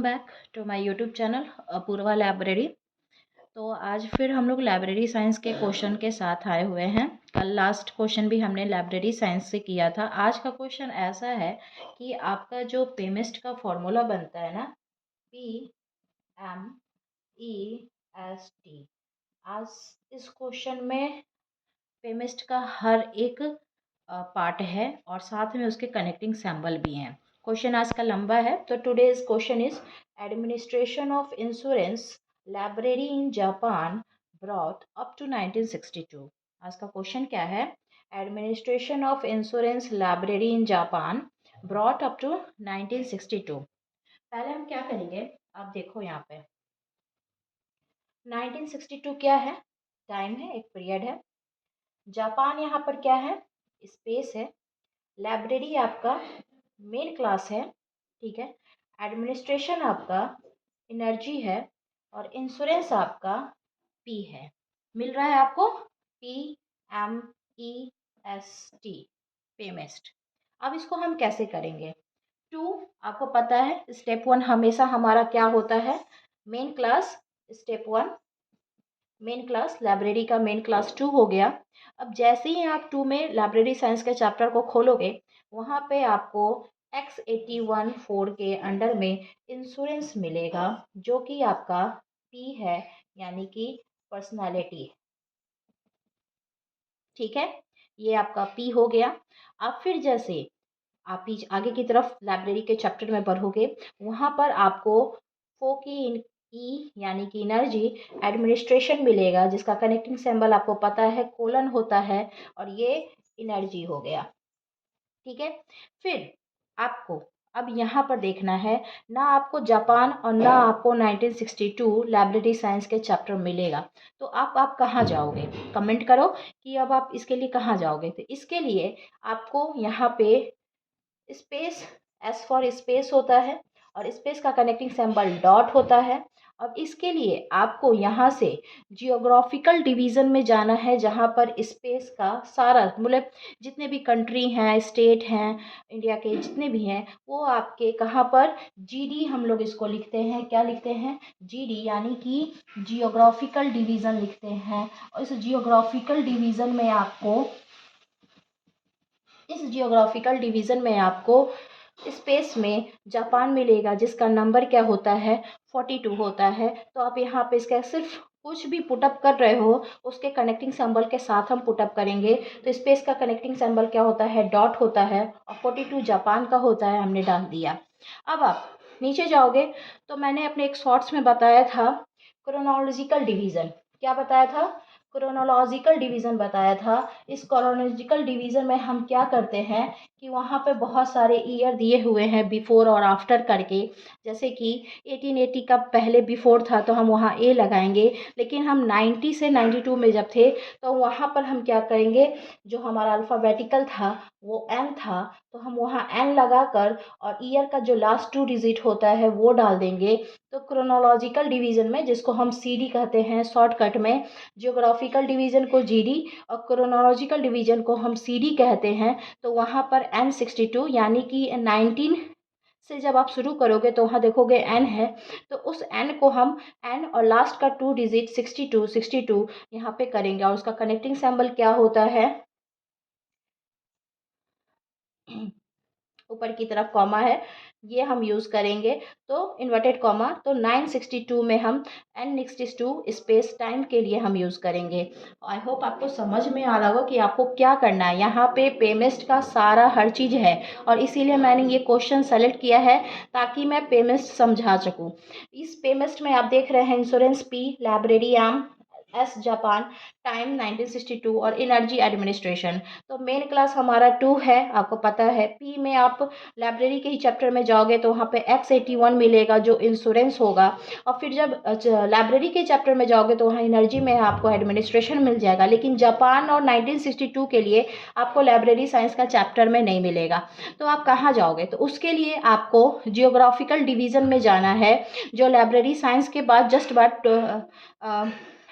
Back to my YouTube channel Apoorva library. तो आज फिर हम लोग लाइब्रेरी साइंस के क्वेश्चन के साथ आए हुए हैं। कल लास्ट क्वेश्चन भी हमने लाइब्रेरी साइंस से किया था। आज का क्वेश्चन ऐसा है कि आपका जो पेमिस्ट का फॉर्मूला बनता है ना, PMEST, आज इस क्वेश्चन में पेमिस्ट का हर एक पार्ट है और साथ में उसके कनेक्टिंग सिंबल भी हैं। क्वेश्चन आज का लंबा है, तो today's question is administration of insurance library in Japan brought up to 1962। आज का क्वेश्चन क्या है? Administration of insurance library in Japan brought up to 1962। पहले हम क्या करेंगे, आप देखो यहाँ पे 1962 क्या है? टाइम है, एक पीरियड है। जापान यहाँ पर क्या है? स्पेस है। लाइब्रेरी आपका मेन क्लास है, ठीक है। एडमिनिस्ट्रेशन आपका एनर्जी है और इंश्योरेंस आपका पी है। मिल रहा है आपको? PMEST, पेमेस्ट। अब इसको हम कैसे करेंगे? टू, आपको पता है स्टेप वन हमेशा हमारा क्या होता है? Main class step one, main class library का मेन क्लास 2 हो गया। अब जैसे ही आप 2 में लाइब्रेरी साइंस के चैप्टर को खोलोगे, वहाँ पे आपको X81 4 के अंडर में इंश्योरेंस मिलेगा, जो कि आपका पी है, यानी कि पर्सनालिटी। ठीक है, ये आपका पी हो गया। अब फिर जैसे आप आगे की तरफ लाइब्रेरी के चैप्टर में बढ़ोगे, वहाँ पर आपको फो की ई यानी कि एनर्जी एडमिनिस्ट्रेशन मिलेगा, जिसका कनेक्टिंग सिंबल आपको पता है कोलन होता है, और ये एनर्जी हो गया। ठीक है, फिर आपको अब यहाँ पर देखना है, ना आपको जापान और ना आपको 1962 लाइब्रेरी साइंस के चैप्टर मिलेगा। तो आप कहाँ जाओगे? कमेंट करो कि अब आप इसके लिए कहाँ जाओगे। तो इसके लिए आपको यहाँ पे स्पेस, एस फॉर स्पेस होता है और स्पेस का कनेक्टिंग सिंबल डॉट होता है। अब इसके लिए आपको यहाँ से जियोग्राफिकल डिवीज़न में जाना है, जहाँ पर स्पेस का सारा मतलब जितने भी कंट्री हैं, स्टेट हैं, इंडिया के जितने भी हैं, वो आपके कहाँ पर जीडी, हम लोग इसको लिखते हैं, क्या लिखते हैं? जीडी, यानी कि जियोग्राफिकल डिवीज़न लिखते हैं। और इस जियोग्राफिकल डिवीज़न में आपको स्पेस में जापान मिलेगा, जिसका नंबर क्या होता है? 42 होता है। तो आप यहाँ पे इसका सिर्फ कुछ भी पुटअप कर रहे हो, उसके कनेक्टिंग सिंबल के साथ हम पुटअप करेंगे। तो स्पेस का कनेक्टिंग सिंबल क्या होता है? डॉट होता है, और 42 जापान का होता है, हमने डाल दिया। अब आप नीचे जाओगे तो मैंने अपने एक शॉर्ट्स में बताया था क्रोनोलॉजिकल डिवीज़न। क्या बताया था? क्रोनोलॉजिकल डिवीज़न बताया था। इस क्रोनोलॉजिकल डिवीज़न में हम क्या करते हैं कि वहाँ पे बहुत सारे ईयर दिए हुए हैं बिफोर और आफ्टर करके। जैसे कि 1880 का पहले बिफोर था तो हम वहाँ ए लगाएंगे, लेकिन हम 90 से 92 में जब थे तो वहाँ पर हम क्या करेंगे, जो हमारा अल्फ़ाबेटिकल था वो एन था, तो हम वहाँ एन लगाकर और ईयर का जो लास्ट 2 डिजिट होता है वो डाल देंगे। तो क्रोनोलॉजिकल डिवीज़न में, जिसको हम सीडी कहते हैं शॉर्टकट में, जियोग्राफिकल डिवीज़न को जीडी और क्रोनोलॉजिकल डिवीज़न को हम सीडी कहते हैं। तो वहाँ पर N62 यानी कि 19 से जब आप शुरू करोगे तो वहाँ देखोगे एन है, तो उस एन को हम एन और लास्ट का 2 डिजिट 62 यहाँ पे करेंगे, और उसका कनेक्टिंग सिंबल क्या होता है? ऊपर की तरफ कॉमा है, ये हम यूज़ करेंगे, तो इन्वर्टेड कॉमा। तो 962 में हम N62 स्पेस टाइम के लिए हम यूज़ करेंगे। आई होप आपको समझ में आ रहा होगा कि आपको क्या करना है। यहाँ पे पेमेस्ट का सारा हर चीज़ है, और इसीलिए मैंने ये क्वेश्चन सेलेक्ट किया है ताकि मैं पेमेस्ट समझा सकूँ। इस पेमेस्ट में आप देख रहे हैं insurance P, library M, S Japan, time 1962 और एनर्जी एडमिनिस्ट्रेशन। तो मेन क्लास हमारा 2 है, आपको पता है। पी में आप लाइब्रेरी के ही चैप्टर में जाओगे तो वहाँ पे X81 मिलेगा, जो इंश्योरेंस होगा। और फिर जब लाइब्रेरी के चैप्टर में जाओगे तो वहाँ एनर्जी में आपको एडमिनिस्ट्रेशन मिल जाएगा, लेकिन जापान और 1962 के लिए आपको लाइब्रेरी साइंस का चैप्टर में नहीं मिलेगा। तो आप कहाँ जाओगे? तो उसके लिए आपको जियोग्राफिकल डिवीज़न में जाना है, जो लाइब्रेरी साइंस के बाद जस्ट बाट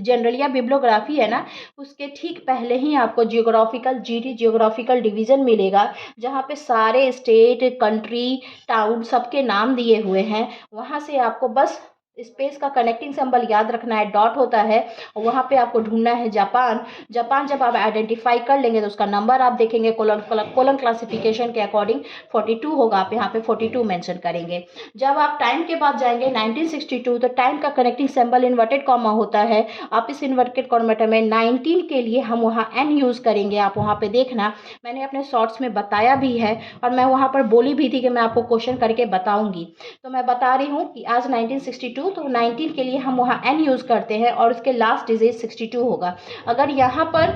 जनरल या बिब्लियोग्राफी है ना, उसके ठीक पहले ही आपको जियोग्राफिकल जीडी जियोग्राफिकल डिवीज़न मिलेगा, जहाँ पे सारे स्टेट, कंट्री, टाउन सबके नाम दिए हुए हैं। वहाँ से आपको बस स्पेस का कनेक्टिंग सिंबल याद रखना है, डॉट होता है, और वहाँ पे आपको ढूंढना है जापान। जापान जब आप आइडेंटिफाई कर लेंगे तो उसका नंबर आप देखेंगे, कोलन क्लासिफिकेशन के अकॉर्डिंग 42 होगा, आप यहाँ पे 42 मेंशन करेंगे। जब आप टाइम के बाद जाएंगे 1962, तो टाइम का कनेक्टिंग सिंबल इन्वर्टेड कॉमा होता है। आप इस इन्वर्टेड कॉमा में 19 के लिए हम वहाँ एन यूज़ करेंगे, आप वहाँ पे देखना, मैंने अपने शॉर्ट्स में बताया भी है, और मैं वहाँ पर बोली भी थी कि मैं आपको क्वेश्चन करके बताऊंगी। तो मैं बता रही हूँ कि आज 1962, तो 19 के लिए हम वहाँ एन यूज़ करते हैं, और उसके लास्ट डिजिट 62 होगा। अगर यहाँ पर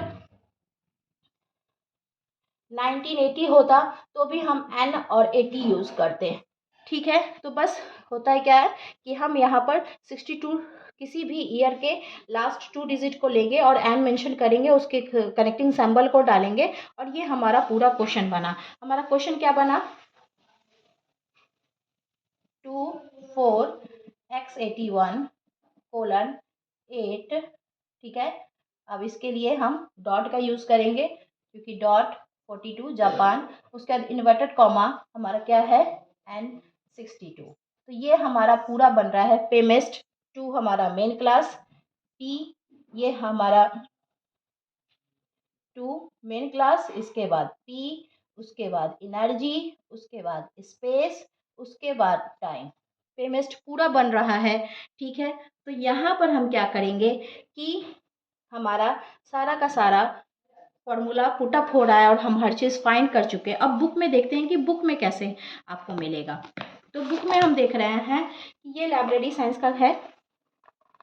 1980 होता तो भी हम एन और 80 यूज़ करते हैं, ठीक है। तो बस होता है क्या है कि हम यहाँ पर 62 किसी भी ईयर के लास्ट 2 डिजिट को लेंगे और एन मेंशन करेंगे, उसके कनेक्टिंग सिंबल को डालेंगे, और ये हमारा पूरा क्वेश्चन बना। हमारा क्वेश्चन क्या बना? 24x81:8, ठीक है। अब इसके लिए हम डॉट का यूज़ करेंगे, क्योंकि डॉट 42 जापान, उसके बाद इन्वर्टेड कॉमा हमारा क्या है? N62। तो ये हमारा पूरा बन रहा है। पेमेस्ट 2 हमारा मेन क्लास, P ये हमारा 2 मेन क्लास, इसके बाद P, उसके बाद एनर्जी, उसके बाद स्पेस, उसके बाद टाइम। पेमेस्ट पूरा बन रहा है, ठीक है। तो यहाँ पर हम क्या करेंगे कि हमारा सारा का सारा फॉर्मूला पुटअप हो रहा है, और हम हर चीज़ फाइंड कर चुके हैं। अब बुक में देखते हैं कि बुक में कैसे आपको मिलेगा। तो बुक में हम देख रहे हैं कि ये लाइब्रेरी साइंस का है,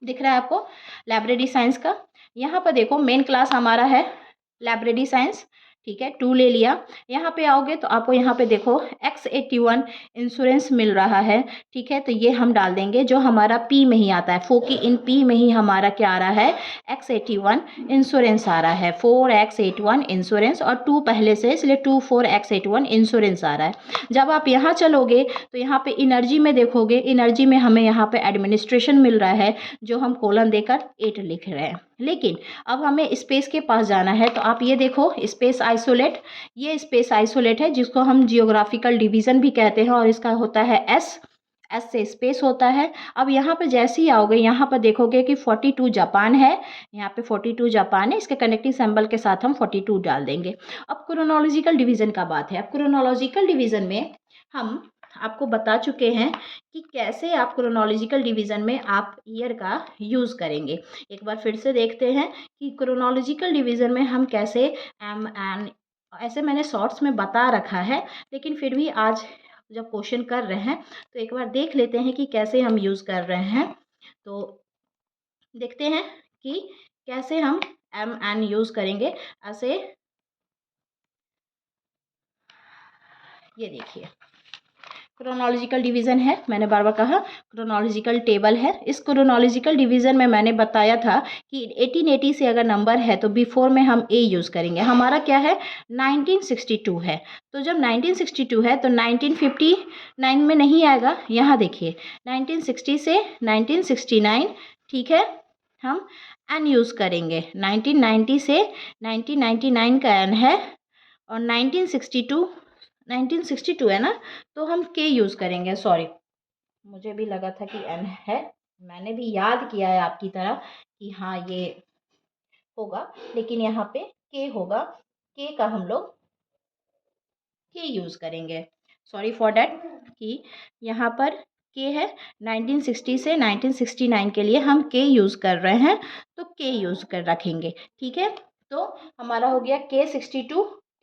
दिख रहा है आपको लाइब्रेरी साइंस का। यहाँ पर देखो मेन क्लास हमारा है लाइब्रेरी साइंस, ठीक है, 2 ले लिया। यहाँ पे आओगे तो आपको यहाँ पे देखो X81 इंश्योरेंस मिल रहा है, ठीक है। तो ये हम डाल देंगे, जो हमारा P में ही आता है, फोकी इन P में ही हमारा क्या आ रहा है? X81 इंश्योरेंस आ रहा है, 4x81 इंश्योरेंस, और 2 पहले से, इसलिए 24x81 इंश्योरेंस आ रहा है। जब आप यहाँ चलोगे तो यहाँ पे एनर्जी में देखोगे, एनर्जी में हमें यहाँ पे एडमिनिस्ट्रेशन मिल रहा है, जो हम कोलन देकर 8 लिख रहे हैं। लेकिन अब हमें स्पेस के पास जाना है, तो आप ये देखो स्पेस आइसोलेट, ये स्पेस आइसोलेट है, जिसको हम जियोग्राफिकल डिवीज़न भी कहते हैं, और इसका होता है एस से स्पेस होता है। अब यहाँ पे जैसे ही आओगे, यहाँ पर देखोगे कि 42 जापान है, यहाँ पे 42 जापान है, इसके कनेक्टिंग सिंबल के साथ हम 42 डाल देंगे। अब क्रोनोलॉजिकल डिवीज़न का बात है। अब क्रोनोलॉजिकल डिवीज़न में हम आपको बता चुके हैं कि कैसे आप क्रोनोलॉजिकल डिवीज़न में आप ईयर का यूज़ करेंगे। एक बार फिर से देखते हैं कि क्रोनोलॉजिकल डिवीज़न में हम कैसे एम एन, ऐसे मैंने शॉर्ट्स में बता रखा है, लेकिन फिर भी आज जब क्वेश्चन कर रहे हैं तो एक बार देख लेते हैं कि कैसे हम यूज़ कर रहे हैं। तो देखते हैं कि कैसे हम एम एन यूज़ करेंगे। ऐसे ये देखिए क्रोनोलॉजिकल डिवीज़न है, मैंने बार बार कहा क्रोनोलॉजिकल टेबल है। इस क्रोनोलॉजिकल डिवीज़न में मैंने बताया था कि 1880 से अगर नंबर है तो बिफोर में हम ए यूज़ करेंगे। हमारा क्या है? 1962 है, तो जब 1962 है तो 1959 में नहीं आएगा। यहाँ देखिए 1960 से 1969, ठीक है, हम एन यूज़ करेंगे। 1990 से 1999 का एन है, और 1962 है ना, तो हम के यूज़ करेंगे। सॉरी, मुझे भी लगा था कि एन है, मैंने भी याद किया है आपकी तरह कि हाँ ये होगा, लेकिन यहाँ पे के होगा। के का हम लोग के यूज़ करेंगे। सॉरी फॉर डैट कि यहाँ पर के है, 1960 से 1969 के लिए हम के यूज़ कर रहे हैं, तो के यूज़ कर रखेंगे, ठीक है। तो हमारा हो गया के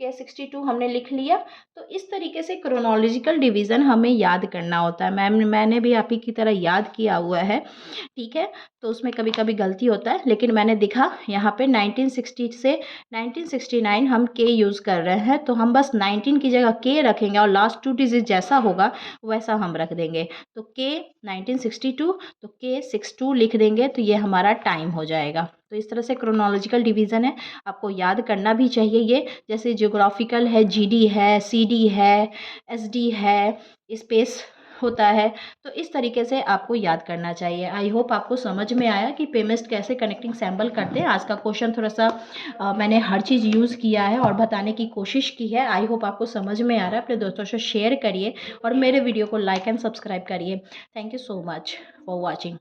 62 हमने लिख लिया। तो इस तरीके से क्रोनोलॉजिकल डिवीज़न हमें याद करना होता है। मैंने भी आप ही की तरह याद किया हुआ है, ठीक है। तो उसमें कभी कभी गलती होता है, लेकिन मैंने दिखा यहाँ पे 1960 से 1969 हम के यूज़ कर रहे हैं, तो हम बस 19 की जगह के रखेंगे, और लास्ट 2 डिजिट जैसा होगा वैसा हम रख देंगे। तो के 1962, तो के 62 लिख देंगे, तो ये हमारा टाइम हो जाएगा। तो इस तरह से क्रोनोलॉजिकल डिवीज़न है, आपको याद करना भी चाहिए ये। जैसे ज्योग्राफिकल है, जीडी है, सीडी है, एसडी है, स्पेस होता है। तो इस तरीके से आपको याद करना चाहिए। आई होप आपको समझ में आया कि पेमेस्ट कैसे कनेक्टिंग सिंबल करते हैं। आज का क्वेश्चन थोड़ा-सा मैंने हर चीज़ यूज़ किया है और बताने की कोशिश की है। आई होप आपको समझ में आ रहा है। अपने दोस्तों से शेयर करिए और मेरे वीडियो को लाइक एंड सब्सक्राइब करिए। Thank you so much for watching.